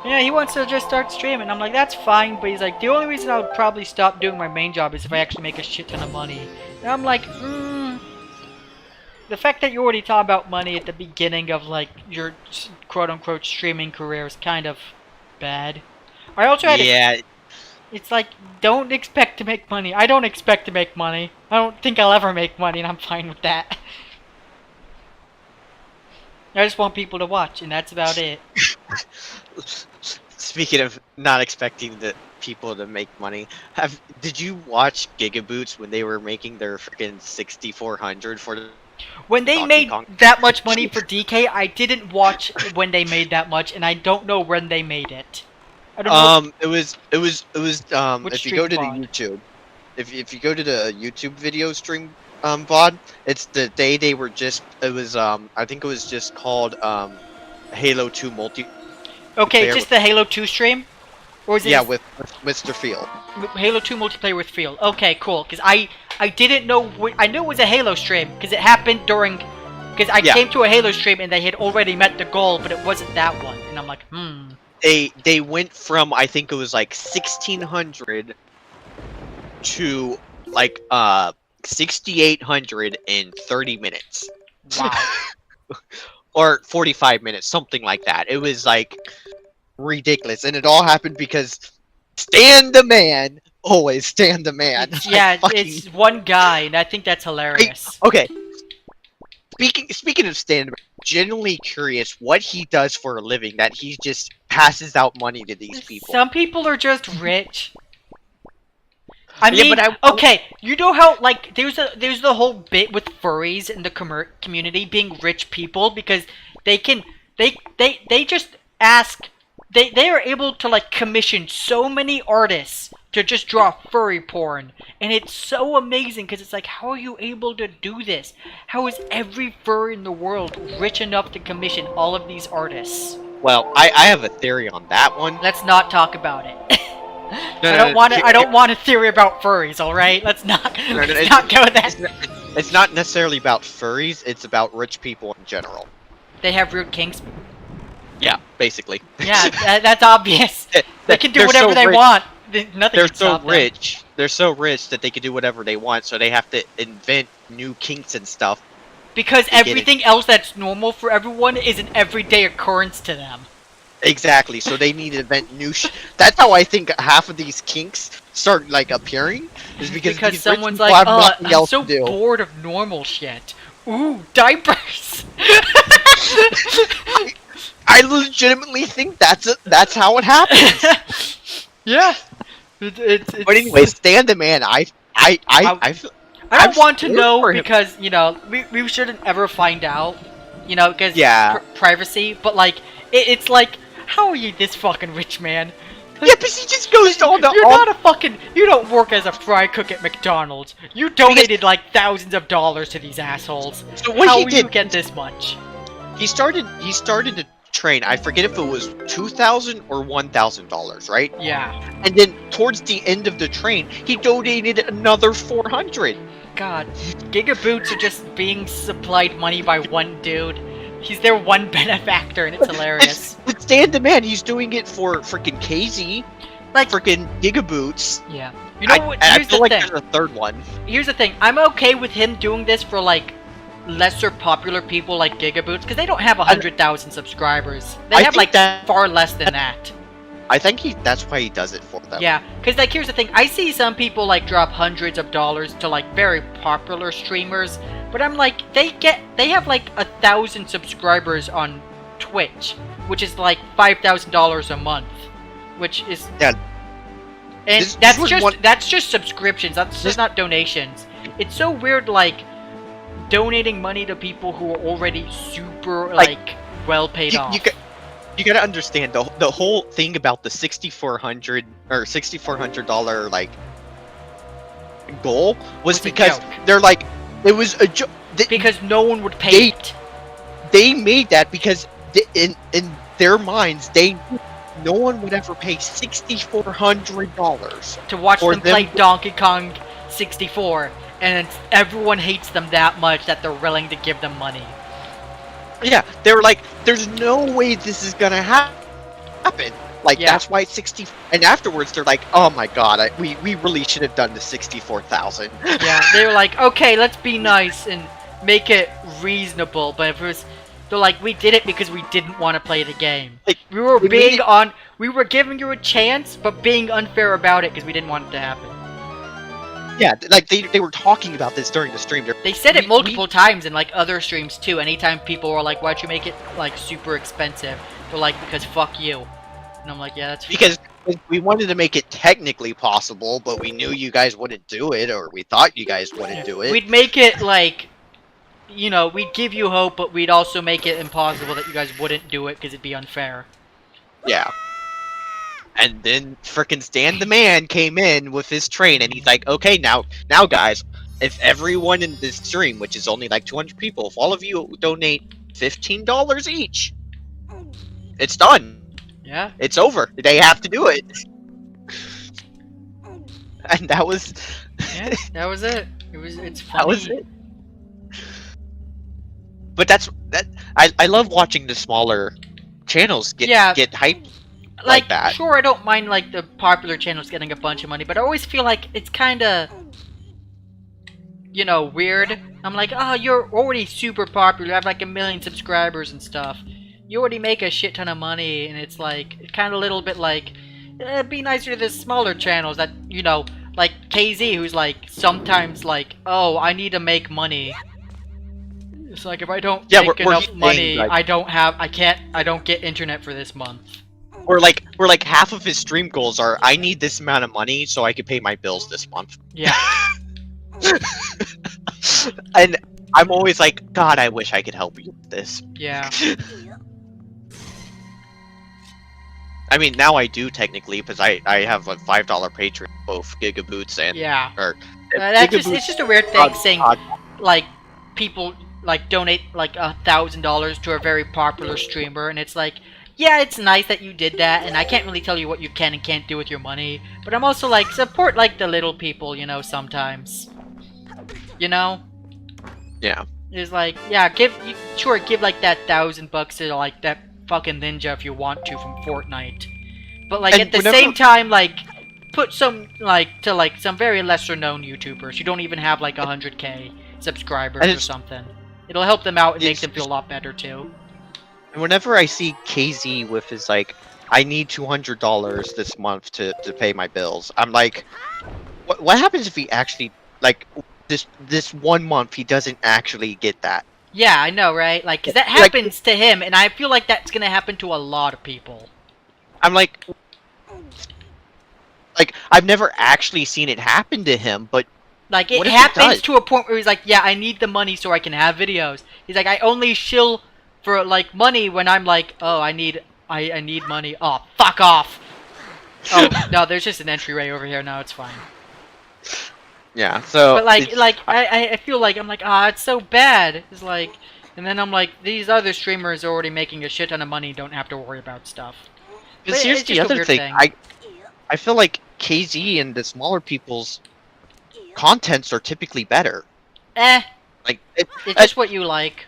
Yeah, he wants to just start streaming. I'm like, that's fine, but he's like, the only reason I'll probably stop doing my main job is if I actually make a shit ton of money. And I'm like, the fact that you already talk about money at the beginning of like your quote-unquote streaming career is kind of bad. I also had it's like, don't expect to make money. I don't expect to make money. I don't think I'll ever make money, and I'm fine with that. I just want people to watch, and that's about it. Speaking of not expecting the people to make money, did you watch Gigaboots when they were making their freaking 6400 for the when they Donkey made Kong? that much money for DK? I didn't watch when they made that much, and I don't know when they made it. I don't know. It was if you go to the VOD? YouTube, if you go to the YouTube video stream VOD, it's the day they were just I think it was just called Halo 2 multi. Okay, just the Halo 2 stream? Or is it Yeah, with Mr. Field. Halo 2 multiplayer with Field. Okay, cool. Because I didn't know. I knew it was a Halo stream because it happened during. Because I came to a Halo stream and they had already met the goal, but it wasn't that one. And I'm like, They went from, I think it was like 1600 to like 6800 in 30 minutes. Wow. Or 45 minutes, something like that. It was like ridiculous, and it all happened because Stan the Man, always Stan the Man. Yeah, it's one guy, and I think that's hilarious. Okay. Speaking of Stan the Man, genuinely curious what he does for a living that he just passes out money to these people. Some people are just rich. I mean, okay, you know how like there's the whole bit with furries in the community being rich people because they just ask they are able to like commission so many artists to just draw furry porn, and it's so amazing because it's like, how are you able to do this? How is every furry in the world rich enough to commission all of these artists? Well, I have a theory on that one. Let's not talk about it. I don't want a theory about furries. All right, let's not go there. It's not necessarily about furries. It's about rich people in general. They have root kinks. Yeah, basically. Yeah, that's obvious. They can do whatever they want. Nothing They're can stop so rich. They're so rich that they can do whatever they want. So they have to invent new kinks and stuff. Because everything else that's normal for everyone is an everyday occurrence to them. Exactly. So they need to invent new. That's how I think half of these kinks start like appearing. Is because someone's like, "Oh, I'm so bored of normal shit. Ooh, diapers." I legitimately think that's how it happens. Yeah. But anyway, Stan the Man, I don't want to know because, you know, we shouldn't ever find out, you know, because privacy, but like, it's like, how are you this fucking rich, man? Yeah, but he just goes on the... You're not a fucking... You don't work as a fry cook at McDonald's. You donated like thousands of dollars to these assholes. So what how he will did, you get this much? He started to train, I forget if it was $2,000 or $1,000, right? Yeah. And then towards the end of the train, he donated another $400. God, Gigaboots are just being supplied money by one dude. He's their one benefactor, and it's hilarious. It's Stan the Man. He's doing it for freaking KZ, like freaking Gigaboots. Yeah. You know what? I feel like there's a third one. Here's the thing. I'm okay with him doing this for like lesser popular people like Gigaboots because they don't have 100,000 subscribers. They have like far less than that. I think that's why he does it for them. Yeah, because like here's the thing. I see some people like drop hundreds of dollars to like very popular streamers, but I'm like, they have like 1,000 subscribers on Twitch, which is like $5,000 a month, which is and that's just subscriptions. That's just not donations. It's so weird, like donating money to people who are already super like well paid off. You gotta understand the whole thing about the $6,400 or $6,400 like goal was because they're like, it was a joke because no one would pay it. They made that because in their minds no one would ever pay $6,400 to watch them play Donkey Kong 64, and everyone hates them that much that they're willing to give them money. Yeah, they were like, there's no way this is gonna happen. Like, Yeah. that's why 60... And afterwards, they're like, oh my god, we really should have done the 64,000. Yeah, they were like, okay, let's be nice and make it reasonable. But if it was, they're like, we did it because we didn't want to play the game. Like, We were they made it- we were giving you a chance, but being unfair about it because we didn't want it to happen. Yeah, like, they were talking about this during the stream. They said it multiple times in, like, other streams, too. Anytime people were like, why'd you make it, like, super expensive? They're like, because fuck you. And I'm like, yeah, that's Because we wanted to make it technically possible, but we knew you guys wouldn't do it, or we thought you guys wouldn't do it. We'd make it, like, you know, we'd give you hope, but we'd also make it impossible that you guys wouldn't do it because it'd be unfair. Yeah. And then frickin' Stan the Man came in with his train, and he's like, okay, now guys, if everyone in this stream, which is only like 200 people, if all of you donate $15 each, it's done. Yeah. It's over. They have to do it. And that was... Yeah, that was it. It's funny. That was it. But I love watching the smaller channels get hyped like that. Sure, I don't mind, like, the popular channels getting a bunch of money, but I always feel like it's kind of, you know, weird. I'm like, oh, you're already super popular. You have, like, 1 million subscribers and stuff. You already make a shit ton of money, and it's, like, kind of a little bit like, it'd be nicer to the smaller channels that, you know, like KZ, who's, like, sometimes, like, oh, I need to make money. It's like, if I don't make enough money, like, I don't get internet for this month. Or like half of his stream goals are, I need this amount of money so I can pay my bills this month. Yeah. And I'm always like, God, I wish I could help you with this. Yeah. I mean, now I do technically, because I have a $5 Patreon, both Gigaboots and... Yeah. Or, it's just a weird thing saying, like, people, like, donate, like, $1,000 to a very popular streamer, and it's like, yeah, it's nice that you did that, and I can't really tell you what you can and can't do with your money, but I'm also like, support, like, the little people, you know, sometimes. You know? Yeah. It's like, yeah, give like that $1,000 to, like, that fucking ninja if you want to from Fortnite. But, like, at the same time, like, put some, like, to, like, some very lesser known YouTubers who don't even have, like, 100k subscribers or something. It'll help them out and make them feel a lot better, too. And whenever I see KZ with his, like, I need $200 this month to pay my bills, I'm like, what happens if he actually, like, this 1 month he doesn't actually get that? Yeah, I know, right? Like, 'cause that happens to him, and I feel like that's gonna happen to a lot of people. I'm like, I've never actually seen it happen to him, but... Like, it happens to a point where he's like, yeah, I need the money so I can have videos. He's like, I only shill for, like, money when I'm like, oh, I need money. Oh, fuck off! Oh, no, there's just an entryway over here. No, it's fine. Yeah, so... But, like, I feel like, I'm like, ah, it's so bad. It's like... And then I'm like, these other streamers are already making a shit ton of money, don't have to worry about stuff. Because here's the other thing. I feel like KZ and the smaller people's contents are typically better. Like, it's just what you like.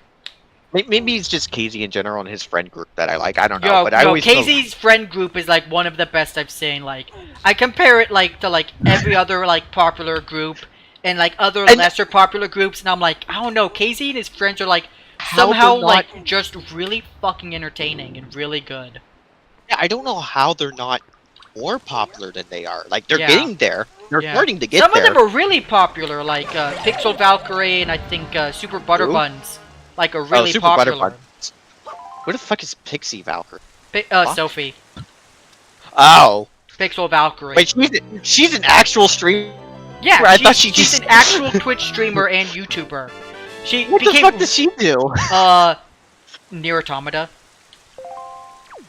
Maybe it's just KZ in general and his friend group that I like. I don't know, but I always KZ's friend group is like one of the best I've seen. Like, I compare it like to like every other like popular group and like other lesser popular groups, and I'm like, I don't know. KZ and his friends are like somehow like just really fucking entertaining and really good. Yeah, I don't know how they're not more popular than they are. Like, they're getting there. They're starting to get there. Some of them are really popular, like Pixel Valkyrie and I think Super Butterbuns. Like, are really popular. Where the fuck is Pixie Valkyrie? Sophie. Oh. Pixel Valkyrie. Wait, she's an actual streamer? Yeah, she's an actual Twitch streamer and YouTuber. What the fuck does she do? Nier Automata.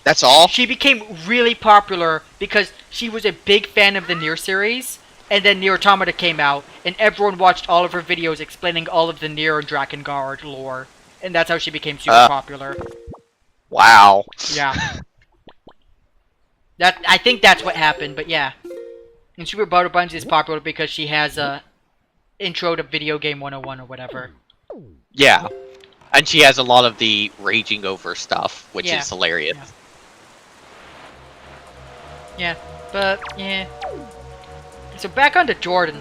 That's all? She became really popular because she was a big fan of the Nier series, and then Nier Automata came out, and everyone watched all of her videos explaining all of the Nier and Drakengard lore, and that's how she became super popular. Wow. Yeah. I think that's what happened, but yeah. And Super Butterbuns is popular because she has a intro to Video Game 101 or whatever. Yeah. And she has a lot of the raging over stuff, which is hilarious. Yeah, but yeah. So back onto Jordan.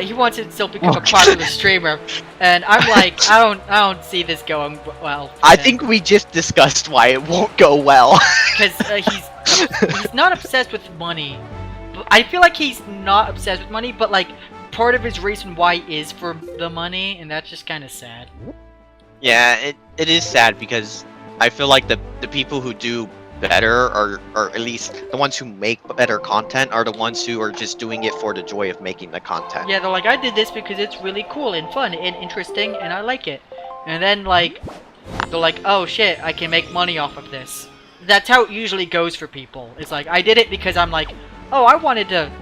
He wants to still become a popular streamer, and I'm like, I don't see this going well. I think we just discussed why it won't go well. Because he's not obsessed with money. I feel like he's not obsessed with money, but like part of his reason why is for the money, and that's just kind of sad. Yeah, it is sad because I feel like the people who do better, or at least the ones who make better content, are the ones who are just doing it for the joy of making the content. Yeah, they're like, I did this because it's really cool and fun and interesting, and I like it. And then like, they're like, oh shit, I can make money off of this. That's how it usually goes for people. It's like, I did it because I'm like, oh, I wanted to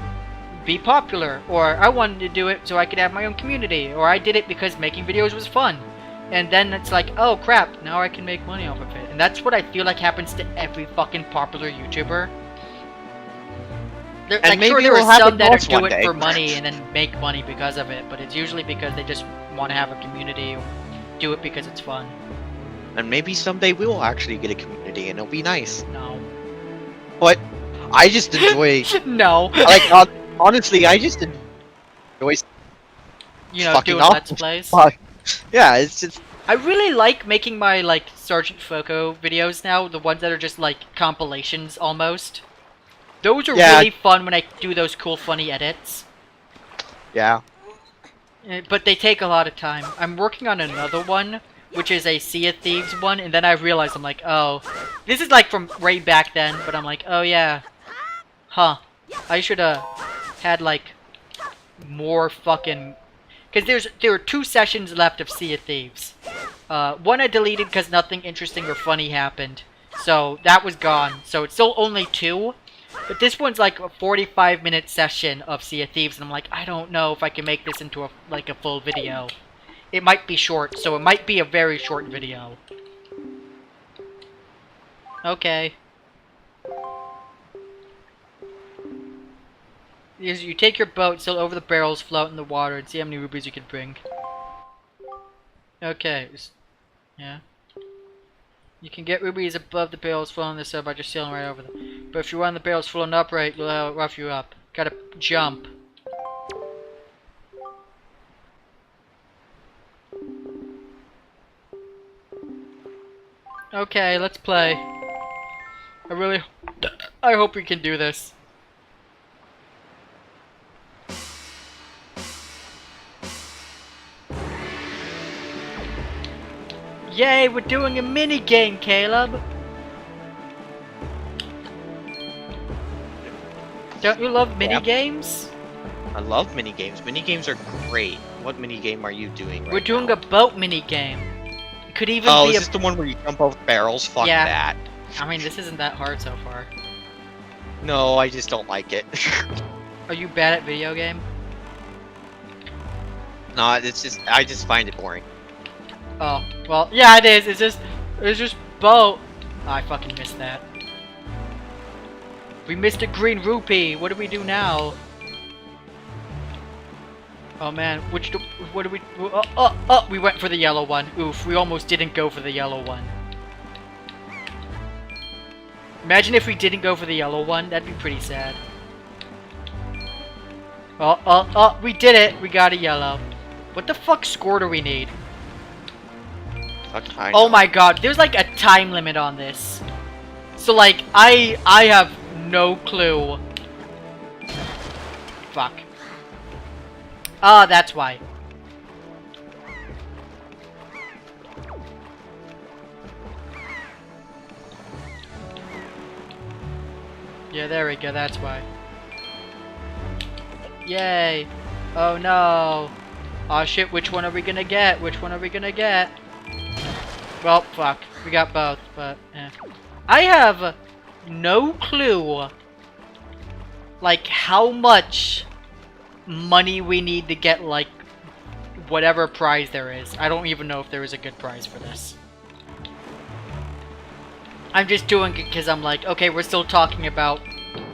be popular, or I wanted to do it so I could have my own community, or I did it because making videos was fun. And then it's like, oh crap, now I can make money off of it. And that's what I feel like happens to every fucking popular YouTuber. And like, maybe sure, there it'll are some happen that else do one it day. for money and then make money because of it, but it's usually because they just want to have a community, or do it because it's fun. And maybe someday we will actually get a community and it'll be nice. No. But I just enjoy, No. like, honestly, I just enjoy, You know, fucking doing off. Let's Plays. Yeah, it's just, I really like making my, like, Sergeant Foco videos now, the ones that are just, like, compilations, almost. Those are really fun when I do those cool, funny edits. yeah. But they take a lot of time. I'm working on another one, which is a Sea of Thieves one, and then I realized, I'm like, oh, this is, like, from way back then, but I'm like, oh, yeah. Huh. I should have had, like, more fucking... Because there are 2 sessions left of Sea of Thieves. One I deleted because nothing interesting or funny happened. So, that was gone. So, it's still only 2. But this one's like a 45-minute session of Sea of Thieves, and I'm like, I don't know if I can make this into a full video. It might be short, so it might be a very short video. Okay. You take your boat, sail over the barrels, float in the water, and see how many rubies you can bring. Okay. Yeah. You can get rubies above the barrels floating this up by just sailing right over them. But if you want the barrels floating upright, it'll rough you up. Gotta jump. Okay, let's play. I hope we can do this. Yay, we're doing a mini game, Caleb. Don't you love mini games? I love mini games. Mini games are great. What mini game are you doing right We're doing now? a boat mini game. It could even Oh, be is this the one where you jump over barrels? Fuck Yeah. that. I mean, this isn't that hard so far. No, I just don't like it. Are you bad at video game? No, it's just, I just find it boring. Oh, well, yeah, it is. It's just boat. Oh, I fucking missed that. We missed a green rupee. What do we do now? Oh man, what do we? Oh, we went for the yellow one. Oof, we almost didn't go for the yellow one. Imagine if we didn't go for the yellow one. That'd be pretty sad. Oh, we did it. We got a yellow. What the fuck score do we need? Oh my god, there's like a time limit on this. So like, I have no clue. Fuck. Ah, that's why. Yeah, there we go, that's why. Yay. Oh no. Aw shit, which one are we gonna get? Which one are we gonna get? Well, fuck. We got both, but eh. I have no clue, like, how much money we need to get, like, whatever prize there is. I don't even know if there is a good prize for this. I'm just doing it because I'm like, okay, we're still talking about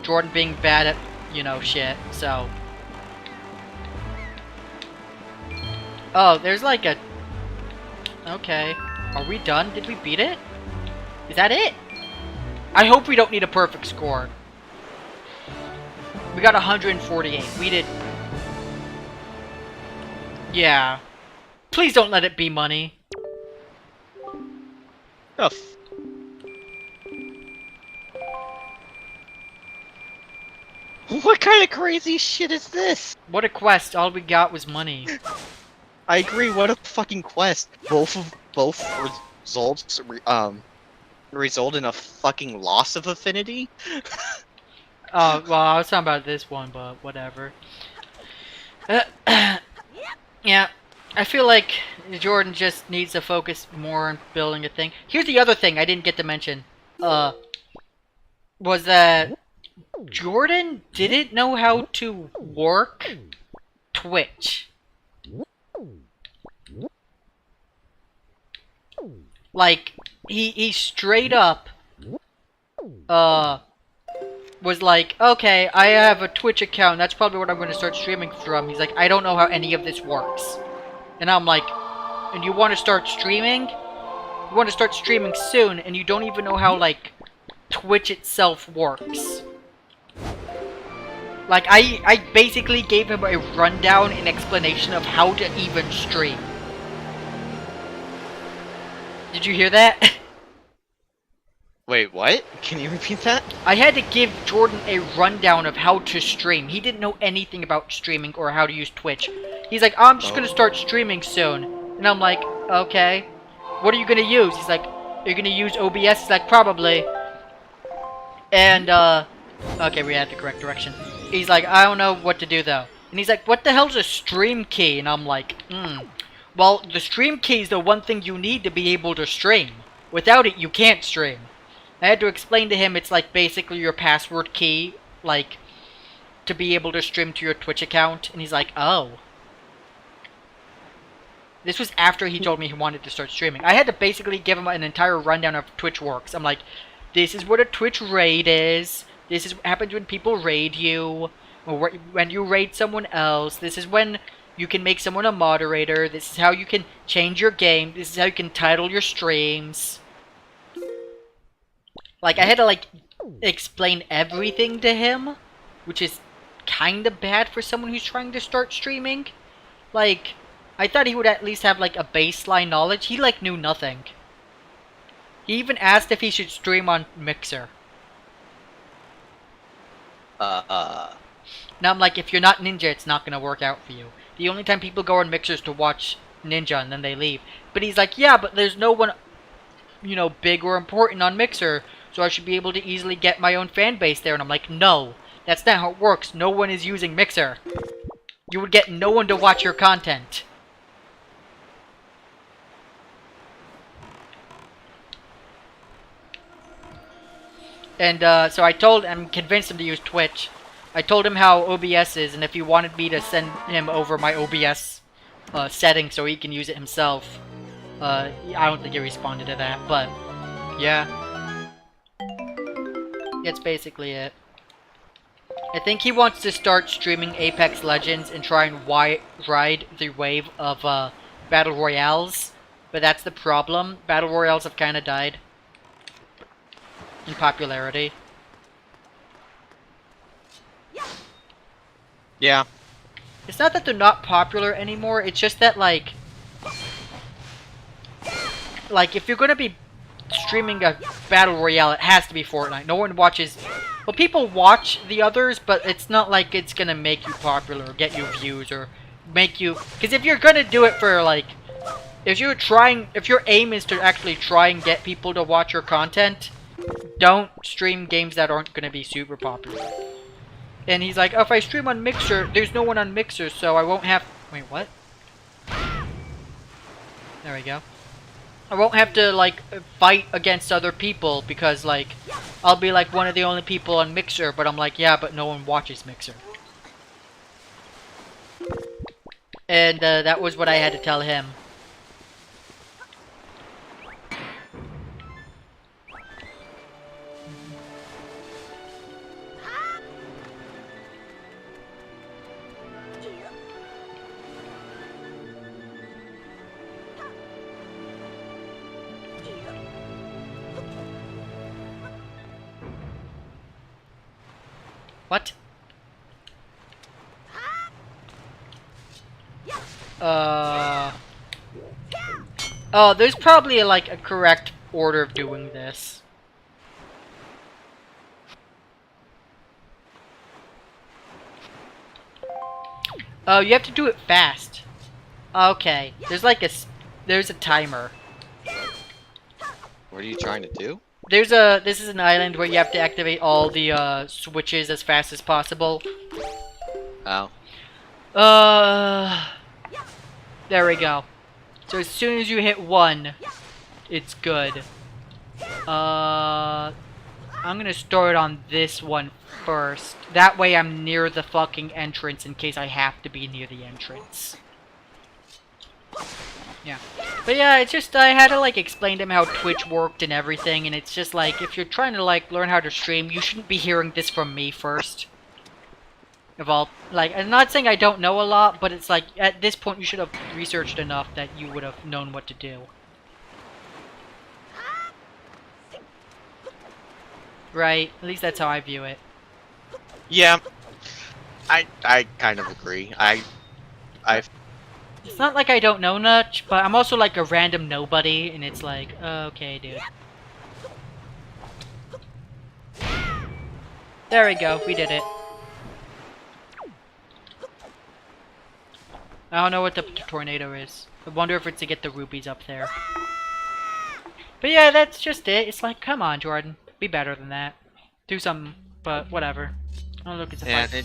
Jordan being bad at, you know, shit, so. Oh, there's like a... Okay. Are we done? Did we beat it? Is that it? I hope we don't need a perfect score. We got 148. We did... Yeah. Please don't let it be money. Oh, what kind of crazy shit is this? What a quest. All we got was money. I agree, what a fucking quest. Both results result in a fucking loss of affinity? Oh, well, I was talking about this one, but whatever. Yeah, I feel like Jordan just needs to focus more on building a thing. Here's the other thing I didn't get to mention. Was that Jordan didn't know how to work Twitch. Like, he straight up, was like, okay, I have a Twitch account, that's probably what I'm going to start streaming from. He's like, I don't know how any of this works. And I'm like, and you want to start streaming? You want to start streaming soon, and you don't even know how, like, Twitch itself works. Like, I basically gave him a rundown and explanation of how to even stream. Did you hear that? Wait, what? Can you repeat that? I had to give Jordan a rundown of how to stream. He didn't know anything about streaming or how to use Twitch. He's like, I'm just gonna start streaming soon. And I'm like, okay. What are you gonna use? He's like, you're gonna use OBS? He's like, probably. And, okay, we had the correct direction. He's like, I don't know what to do, though. And he's like, what the hell's a stream key? And I'm like, well, the stream key is the one thing you need to be able to stream. Without it, you can't stream. I had to explain to him it's like basically your password key, like, to be able to stream to your Twitch account. And he's like, oh. This was after he told me he wanted to start streaming. I had to basically give him an entire rundown of Twitch works. I'm like, this is what a Twitch raid is. This is what happens when people raid you. Or when you raid someone else. This is when you can make someone a moderator. This is how you can change your game. This is how you can title your streams. Like, I had to, like, explain everything to him. Which is kinda bad for someone who's trying to start streaming. Like, I thought he would at least have, like, a baseline knowledge. He, like, knew nothing. He even asked if he should stream on Mixer. Now I'm like, if you're not Ninja, it's not gonna work out for you. The only time people go on Mixer is to watch Ninja, and then they leave. But he's like, yeah, but there's no one, you know, big or important on Mixer, so I should be able to easily get my own fan base there. And I'm like, no, that's not how it works. No one is using Mixer. You would get no one to watch your content. And, so I'm convinced him to use Twitch. I told him how OBS is, and if he wanted me to send him over my OBS, settings so he can use it himself. I don't think he responded to that, but, yeah. That's basically it. I think he wants to start streaming Apex Legends and try and ride the wave of, Battle Royales. But that's the problem. Battle Royales have kinda died in popularity. Yeah. It's not that they're not popular anymore, it's just that, like, if you're gonna be streaming a Battle Royale, it has to be Fortnite. No one watches... Well, people watch the others, but it's not like it's gonna make you popular or get you views or make you... Because if you're gonna do it for, like... If your aim is to actually try and get people to watch your content, don't stream games that aren't gonna be super popular. And he's like, oh, if I stream on Mixer, there's no one on Mixer, so I won't have... Wait, what? There we go. I won't have to, like, fight against other people, because, like, I'll be, like, one of the only people on Mixer, but I'm like, yeah, but no one watches Mixer. And, that was what I had to tell him. What? Oh, there's probably like a correct order of doing this. Oh, you have to do it fast. Okay, there's a timer. What are you trying to do? This is an island where you have to activate all the switches as fast as possible. Oh. There we go. So as soon as you hit 1, it's good. I'm gonna start on this one first. That way I'm near the fucking entrance in case I have to be near the entrance. Yeah. But yeah, it's just, I had to like explain to him how Twitch worked and everything, and it's just like, if you're trying to like learn how to stream, you shouldn't be hearing this from me first. Of all, like, I'm not saying I don't know a lot, but it's like, at this point you should have researched enough that you would have known what to do. Right? At least that's how I view it. Yeah. I kind of agree. It's not like I don't know much, but I'm also like a random nobody, and it's like, okay, dude. There we go, we did it. I don't know what the tornado is. I wonder if it's to get the rubies up there. But yeah, that's just it. It's like, come on, Jordan. Be better than that. Do something, but whatever. I don't look, it's a fight.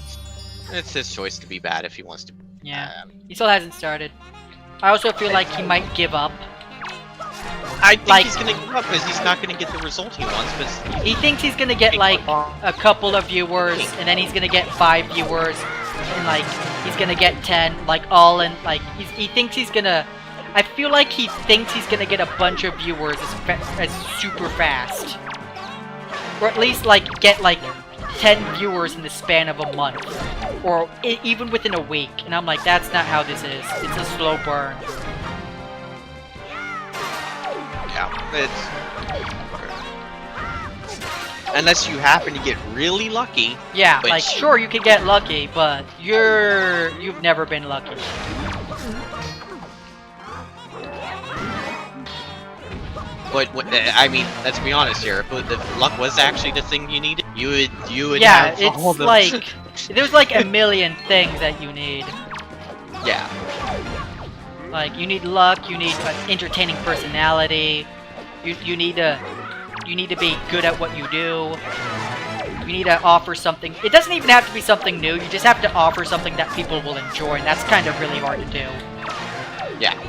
It's his choice to be bad if he wants to. Yeah. He still hasn't started. I also feel like he might give up. I think he's gonna give up because he's not gonna get the result he wants. But he thinks he's gonna get like a couple of viewers, and then he's gonna get 5 viewers, and like he's gonna get 10, like all in. Like he thinks he's gonna. I feel like he thinks he's gonna get a bunch of viewers as super fast, or at least like get like 10 viewers in the span of a month, or even within a week. And I'm like, that's not how this is. It's a slow burn. Yeah, unless you happen to get really lucky. Yeah, like sure you can get lucky, but you've never been lucky. But I mean, let's be honest here. If luck was actually the thing you needed, you would yeah, have it's all the... like there's like a million things that you need. Yeah. Like you need luck, you need an entertaining personality. You need to be good at what you do. You need to offer something. It doesn't even have to be something new. You just have to offer something that people will enjoy, and that's kind of really hard to do. Yeah.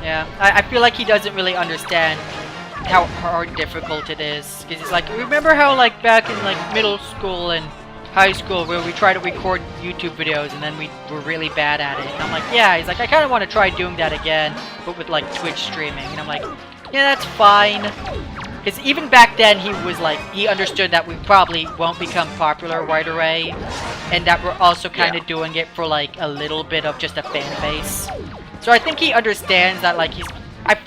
Yeah, I feel like he doesn't really understand how hard difficult it is. Because he's like, remember how like back in like middle school and high school where we tried to record YouTube videos and then we were really bad at it? And I'm like, yeah. He's like, I kind of want to try doing that again, but with like Twitch streaming. And I'm like, yeah, that's fine. Because even back then he was like, he understood that we probably won't become popular right away. And that we're also kind of doing it for like a little bit of just a fan base. So I think he understands that, like,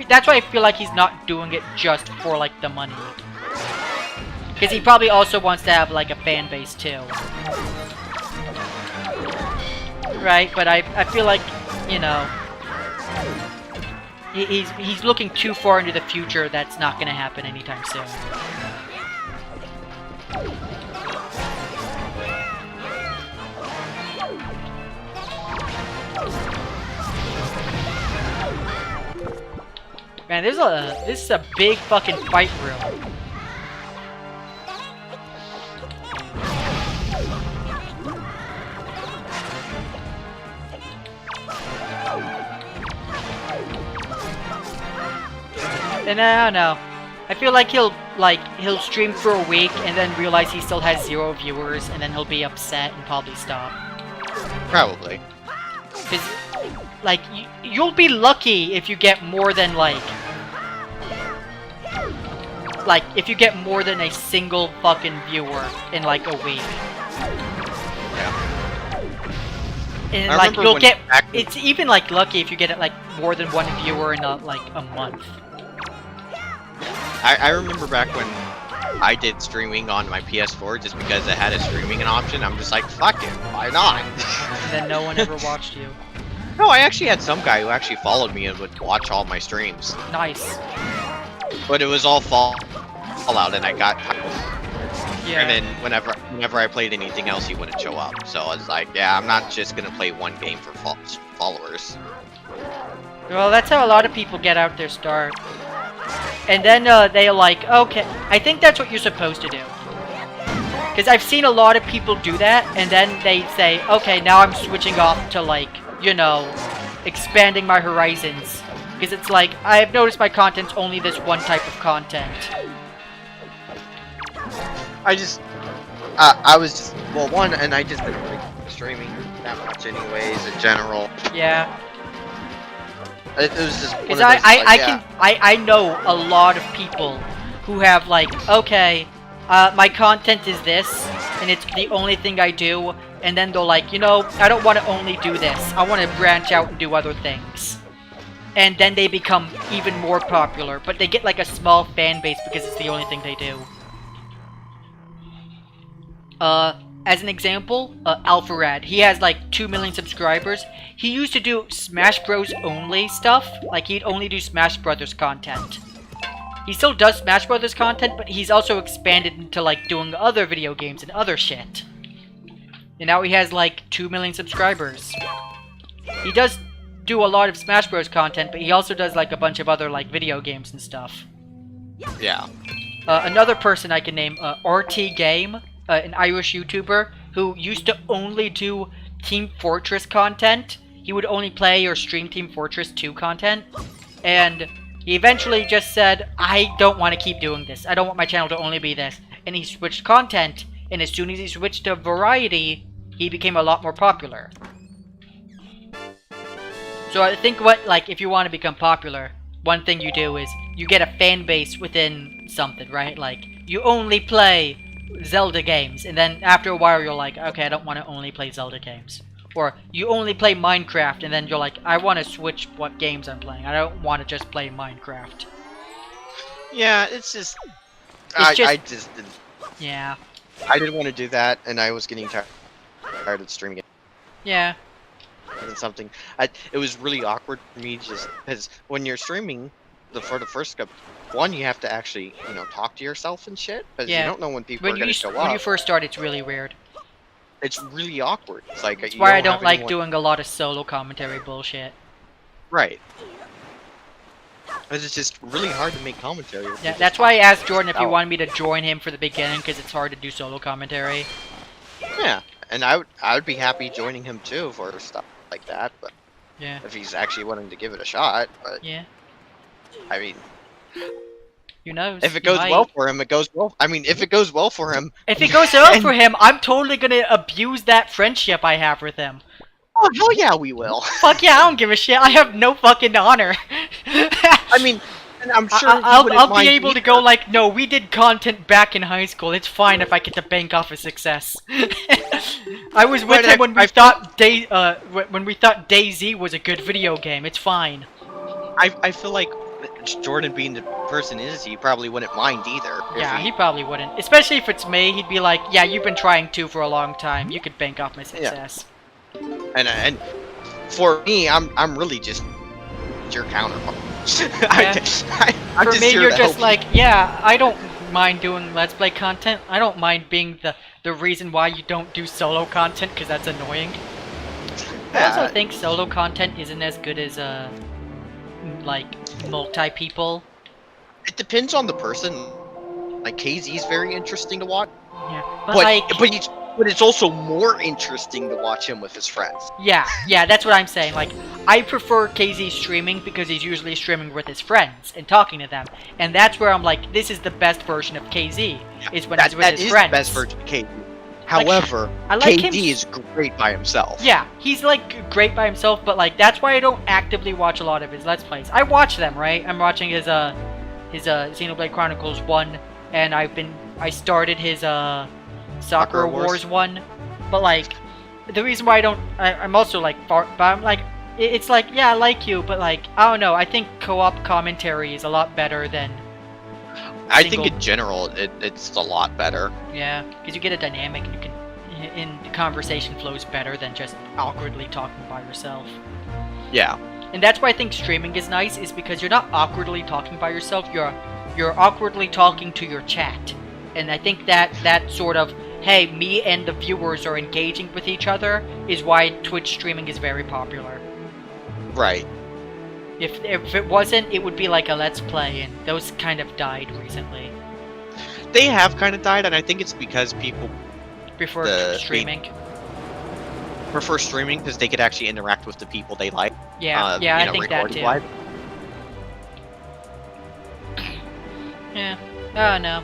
that's why I feel like he's not doing it just for, like, the money. Because he probably also wants to have, like, a fan base, too. Right? But I feel like, you know, he's looking too far into the future. That's not going to happen anytime soon. Man, this is a big fucking fight room. And I don't know. I feel like he'll stream for a week and then realize he still has 0 viewers, and then he'll be upset and probably stop. Probably. Cause like you'll be lucky if you get more than like if you get more than a single fucking viewer in like a week. Yeah. And like you'll get it's even like lucky if you get it like more than 1 viewer in like a month. I remember back when I did streaming on my PS4 just because it had a streaming option. I'm just like, fuck it, why not? And then no one ever watched you. No, I actually had some guy who actually followed me and would watch all my streams. Nice. But it was all Fallout, and I got. Yeah. And then whenever I played anything else, he wouldn't show up. So I was like, yeah, I'm not just gonna play one game for followers. Well, that's how a lot of people get out their start. And then they're like, okay, I think that's what you're supposed to do. Because I've seen a lot of people do that, and then they say, okay, now I'm switching off to, like, you know, expanding my horizons. Because it's like, I have noticed my content's only this one type of content. I was just, well, one, and I just didn't like streaming that much anyways, in general. Yeah. It was just because I know a lot of people who have like, okay, my content is this, and it's the only thing I do, and then they're like, you know, I don't want to only do this. I want to branch out and do other things. And then they become even more popular, but they get like a small fan base because it's the only thing they do. As an example, Alpharad, he has like 2 million subscribers. He used to do Smash Bros. Only stuff, like he'd only do Smash Brothers content. He still does Smash Brothers content, but he's also expanded into like doing other video games and other shit. And now he has like 2 million subscribers. He does do a lot of Smash Bros. Content, but he also does like a bunch of other like video games and stuff. Yeah. Another person I can name, RT Game. An Irish YouTuber who used to only do Team Fortress content. He would only play or stream Team Fortress 2 content. And he eventually just said, I don't want to keep doing this. I don't want my channel to only be this. And he switched content. And as soon as he switched to variety, he became a lot more popular. So I think if you want to become popular, one thing you do is you get a fan base within something, right? Like, you only play Zelda games, and then after a while you're like, okay, I don't want to only play Zelda games. Or you only play Minecraft, and then you're like, I want to switch what games I'm playing. I don't want to just play Minecraft. Yeah, it's just... I just didn't... Yeah. I didn't want to do that, and I was getting tired of streaming it. Yeah. And something... it was really awkward for me, just because when you're streaming, for the first couple... One, you have to actually, you know, talk to yourself and shit, because you don't know when people are going to show up. When you first start, it's really weird. It's really awkward. It's like that's why I don't like doing a lot of solo commentary bullshit. Right. Because it's just really hard to make commentary. Yeah, that's why I asked Jordan if he wanted me to join him for the beginning, because it's hard to do solo commentary. Yeah, and I would be happy joining him too for stuff like that, but yeah, if he's actually willing to give it a shot. But yeah, I mean, who knows? If it goes well for him, it goes well. I mean, if it goes well for him... If it goes well for him, I'm totally gonna abuse that friendship I have with him. Oh, hell yeah, we will. Fuck yeah, I don't give a shit. I have no fucking honor. I mean, and I'm sure I'll be able to go like, no, we did content back in high school. It's fine if I get to bank off a success. I was with him when we thought DayZ was a good video game. It's fine. I feel like Jordan being the person he probably wouldn't mind either. Yeah, he probably wouldn't. Especially if it's me, he'd be like, yeah, you've been trying to for a long time. You could bank off my success. Yeah. And for me, I'm really just your counterpart. Yeah. For me, you're just like, yeah, I don't mind doing Let's Play content. I don't mind being the reason why you don't do solo content, because that's annoying. I also think solo content isn't as good as, like, multi-people. It depends on the person. Like, KZ's very interesting to watch. Yeah, but it's also more interesting to watch him with his friends. Yeah, that's what I'm saying. Like, I prefer KZ streaming because he's usually streaming with his friends and talking to them. And that's where I'm like, this is the best version of KZ, is when he's with his friends. That is the best version of KZ. However, KZ is great by himself. Yeah, he's like great by himself, but like that's why I don't actively watch a lot of his Let's Plays. I watch them, right? I'm watching his Xenoblade Chronicles 1, and I started his Sakura Wars 1, but like the reason why I'm also like but I'm like it's like, yeah, I like you, but like I don't know, I think co-op commentary is a lot better than I think in general, it's a lot better. Yeah, because you get a dynamic and you can, and the conversation flows better than just awkwardly talking by yourself. Yeah. And that's why I think streaming is nice, is because you're not awkwardly talking by yourself, you're awkwardly talking to your chat. And I think that sort of, hey, me and the viewers are engaging with each other, is why Twitch streaming is very popular. Right. If it wasn't, it would be like a Let's Play, and those kind of died recently. They have kind of died, and I think it's because people prefer streaming because they could actually interact with the people they like. Yeah, I think that too. Live. Yeah. Oh no.